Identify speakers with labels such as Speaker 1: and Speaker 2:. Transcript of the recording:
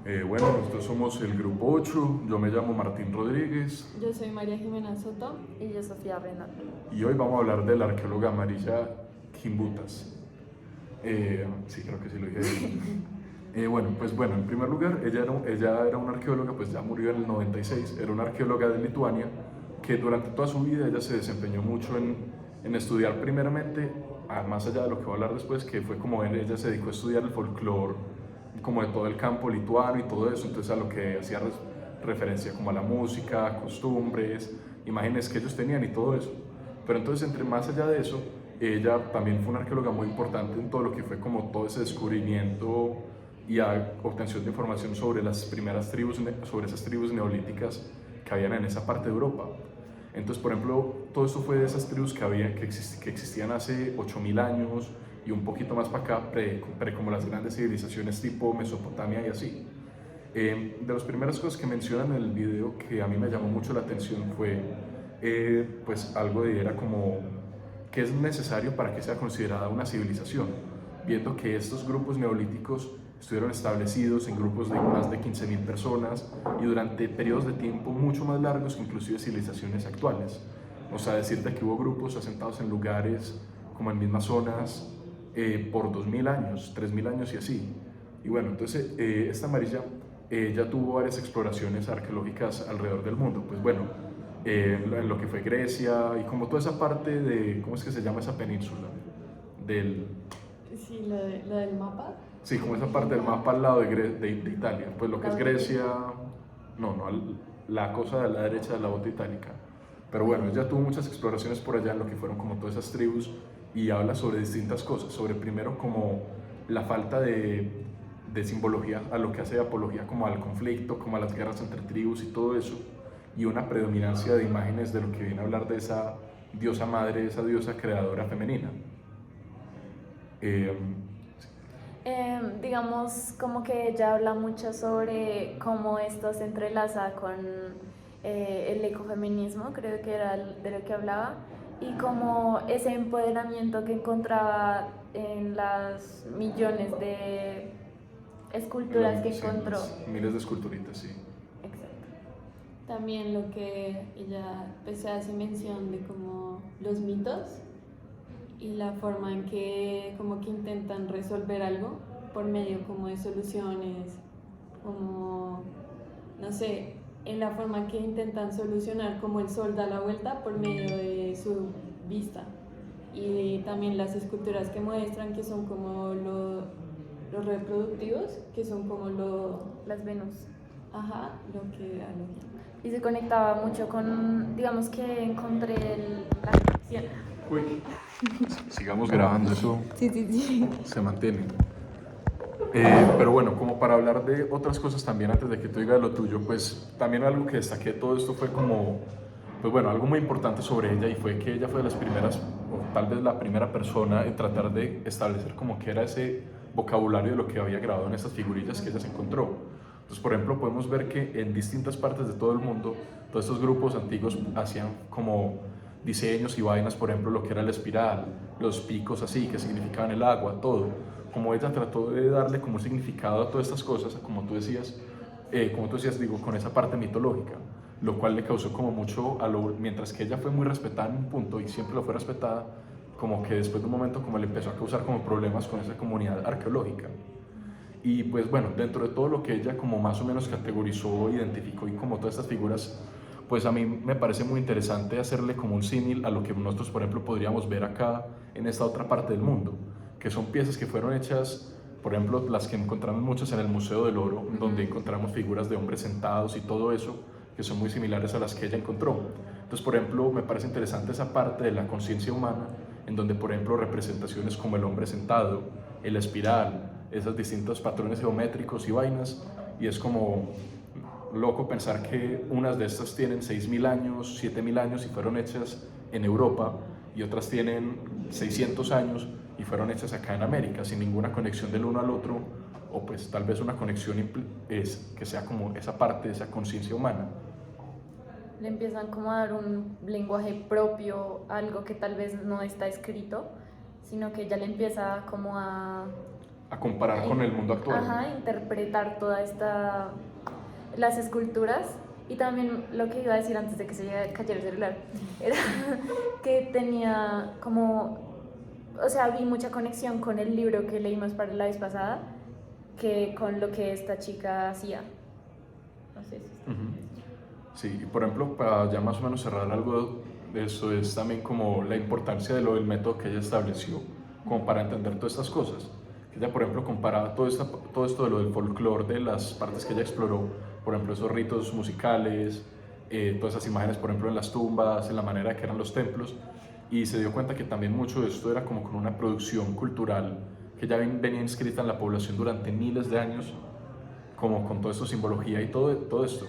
Speaker 1: Bueno, nosotros somos el Grupo 8, yo me llamo Martín Rodríguez
Speaker 2: Yo soy María Jimena Soto.
Speaker 3: Y yo, Sofía Renato.
Speaker 1: y hoy vamos a hablar de la arqueóloga Amarilla Gimbutas. Sí, creo que sí lo dije bien. Bueno, en primer lugar, ella era una arqueóloga, pues ya murió en el 96, era una arqueóloga de Lituania que durante toda su vida ella se desempeñó mucho en estudiar primeramente, más allá de lo que voy a hablar después, que fue como ella se dedicó a estudiar el folclore como de todo el campo lituano y todo eso, entonces a lo que hacía referencia como a la música, costumbres, imágenes que ellos tenían y todo eso. Pero entonces, entre más allá de eso, ella también fue una arqueóloga muy importante en todo lo que fue como todo ese descubrimiento y obtención de información sobre las primeras tribus, sobre esas tribus neolíticas que habían en esa parte de Europa. Entonces, por ejemplo, todo eso fue de esas tribus que existían hace 8000 años y un poquito más para acá, como las grandes civilizaciones tipo Mesopotamia y así. De las primeras cosas que mencionan en el video que a mí me llamó mucho la atención fue pues algo era como que es necesario para que sea considerada una civilización, viendo que estos grupos neolíticos estuvieron establecidos en grupos de más de 15.000 personas y durante periodos de tiempo mucho más largos que inclusive civilizaciones actuales. O sea, decirte que hubo grupos asentados en lugares como en mismas zonas por 2000 años, 3000 años y así. Y bueno, entonces esta amarilla ya tuvo varias exploraciones arqueológicas alrededor del mundo. Pues bueno, en lo que fue Grecia y como toda esa parte de, ¿cómo es que se llama esa península? Del,
Speaker 2: Sí, lo del mapa.
Speaker 1: sí, como esa parte del mapa al lado de Italia. Pues lo que es Grecia, no, la cosa de la derecha de la bota itálica. Pero bueno, ella tuvo muchas exploraciones por allá en lo que fueron como todas esas tribus y habla sobre distintas cosas, sobre primero como la falta de simbología a lo que hace apología como al conflicto, como a las guerras entre tribus y todo eso, y una predominancia de imágenes de lo que viene a hablar de esa diosa madre, esa diosa creadora femenina. Eh,
Speaker 3: Digamos, como que ella habla mucho sobre cómo esto se entrelaza con el ecofeminismo, creo que era de lo que hablaba, y como ese empoderamiento que encontraba en las millones de esculturas que encontró.
Speaker 1: Miles de esculturitas, sí.
Speaker 3: Exacto.
Speaker 2: También lo que ella pues, se hace mención de como los mitos y la forma en que como que intentan resolver algo por medio como de soluciones, como, no sé, en la forma que intentan solucionar como el sol da la vuelta por medio de su vista. Y también las esculturas que muestran que son como los reproductivos, que son como
Speaker 3: las Venus.
Speaker 2: Ajá, lo que da lo
Speaker 3: Y se conectaba mucho con, digamos que encontré la conexión.
Speaker 1: Uy, sigamos grabando, eso
Speaker 3: Sí.
Speaker 1: se mantiene. Pero bueno, como para hablar de otras cosas también antes de que tú digas lo tuyo, pues también algo que destaqué de todo esto fue como, pues bueno, algo muy importante sobre ella y fue que ella fue de las primeras, o tal vez la primera persona en tratar de establecer como que era ese vocabulario de lo que había grabado en esas figurillas que ella se encontró. Entonces, por ejemplo, podemos ver que en distintas partes de todo el mundo, todos estos grupos antiguos hacían como diseños y vainas, por ejemplo, lo que era la espiral, los picos así, que significaban el agua, todo. Como ella trató de darle como significado a todas estas cosas, como tú decías, digo, con esa parte mitológica, lo cual le causó como mucho, mientras que ella fue muy respetada en un punto y siempre lo fue respetada, como que después de un momento como le empezó a causar como problemas con esa comunidad arqueológica. Y pues bueno, dentro de todo lo que ella como más o menos categorizó, identificó y como todas estas figuras, pues a mí me parece muy interesante hacerle como un símil a lo que nosotros, por ejemplo, podríamos ver acá en esta otra parte del mundo, que son piezas que fueron hechas, por ejemplo, las que encontramos muchas en el Museo del Oro, donde encontramos figuras de hombres sentados y todo eso, que son muy similares a las que ella encontró. Entonces, por ejemplo, me parece interesante esa parte de la conciencia humana, en donde, por ejemplo, representaciones como el hombre sentado, el espiral, esos distintos patrones geométricos y vainas, y es como loco pensar que unas de estas tienen 6000 años, 7000 años y fueron hechas en Europa, y otras tienen 600 años y fueron hechas acá en América, sin ninguna conexión del uno al otro, o pues tal vez una conexión que sea como esa parte de esa conciencia humana.
Speaker 3: Le empiezan como a dar un lenguaje propio, algo que tal vez no está escrito, sino que ya le empieza como a
Speaker 1: a comparar con el mundo actual.
Speaker 3: Ajá, interpretar las esculturas. Y también lo que iba a decir antes de que se cayera el celular era que tenía como, o sea, vi mucha conexión con el libro que leímos para la vez pasada que con lo que esta chica hacía. No sé si está.
Speaker 1: Sí, y por ejemplo, para ya más o menos cerrar algo de eso, es también como la importancia de lo del método que ella estableció, como para entender todas estas cosas. Ella, por ejemplo, comparaba todo esto de lo del folclore, de las partes que ella exploró, por ejemplo, esos ritos musicales, todas esas imágenes, por ejemplo, en las tumbas, en la manera que eran los templos, y se dio cuenta que también mucho de esto era como con una producción cultural que ya venía inscrita en la población durante miles de años, como con toda esta simbología y todo esto.